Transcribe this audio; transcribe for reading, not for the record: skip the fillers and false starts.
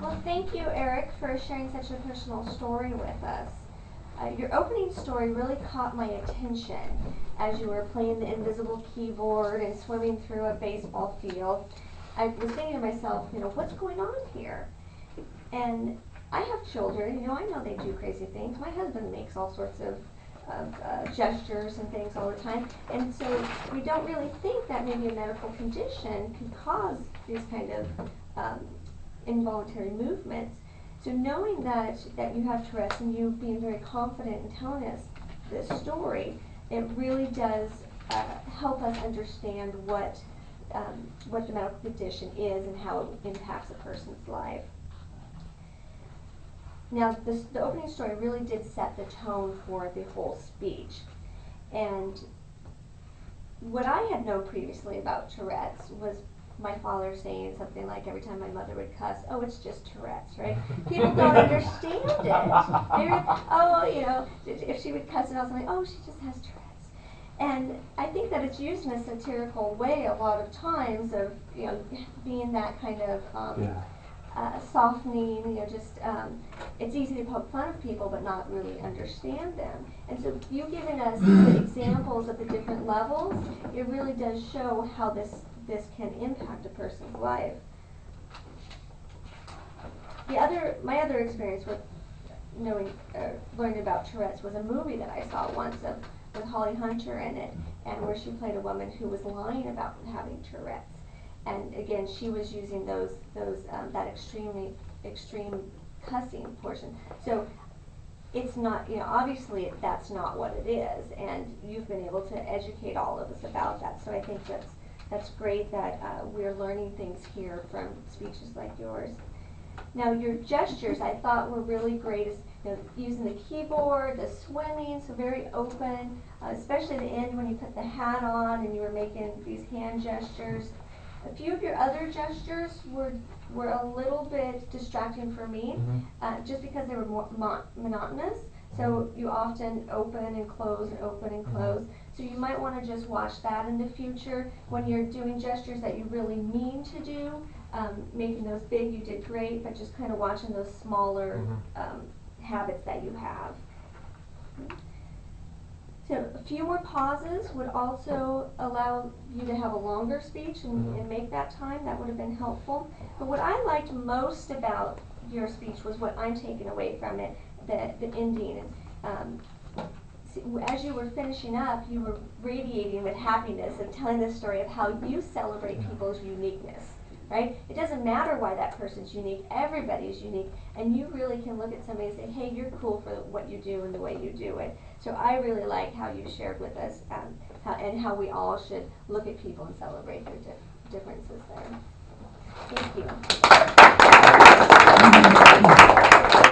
Well, thank you, Eric, for sharing such a personal story with us. Your opening story really caught my attention as you were playing the invisible keyboard and swimming through a baseball field. I was thinking to myself, what's going on here? And I have children, I know they do crazy things. My husband makes all sorts of gestures and things all the time. And so we don't really think that maybe a medical condition can cause these kind of involuntary movements. So knowing that you have Tourette's and you being very confident in telling us this story, it really does help us understand what the medical condition is and how it impacts a person's life. Now, the opening story really did set the tone for the whole speech. And what I had known previously about Tourette's was my father saying something like every time my mother would cuss, oh, it's just Tourette's, right? People don't understand it. If she would cuss it out, something, oh, she just has Tourette's. And I think that it's used in a satirical way a lot of times of, being that kind of softening, it's easy to poke fun of people but not really understand them. And so you giving us the examples of the different levels, it really does show how this can impact a person's life. My other experience with learning about Tourette's was a movie that I saw once with Holly Hunter in it, and where she played a woman who was lying about having Tourette's. And again, she was using that extreme cussing portion. So it's not, obviously that's not what it is, and you've been able to educate all of us about that. So I think that's great that we're learning things here from speeches like yours. Now, your gestures I thought were really great, using the keyboard, the swimming, so very open, especially the end when you put the hat on and you were making these hand gestures. A few of your other gestures were a little bit distracting for me, just because they were more monotonous. So you often open and close and open and close. So you might want to just watch that in the future when you're doing gestures that you really mean to do. Making those big, you did great, but just kind of watching those smaller habits that you have. So a few more pauses would also allow you to have a longer speech and make that time. That would have been helpful. But what I liked most about your speech was what I'm taking away from it, the ending. As you were finishing up, you were radiating with happiness and telling the story of how you celebrate people's uniqueness. Right? It doesn't matter why that person's unique. Everybody's unique. And you really can look at somebody and say, hey, you're cool for what you do and the way you do it. So I really like how you shared with us how we all should look at people and celebrate their differences there. Thank you.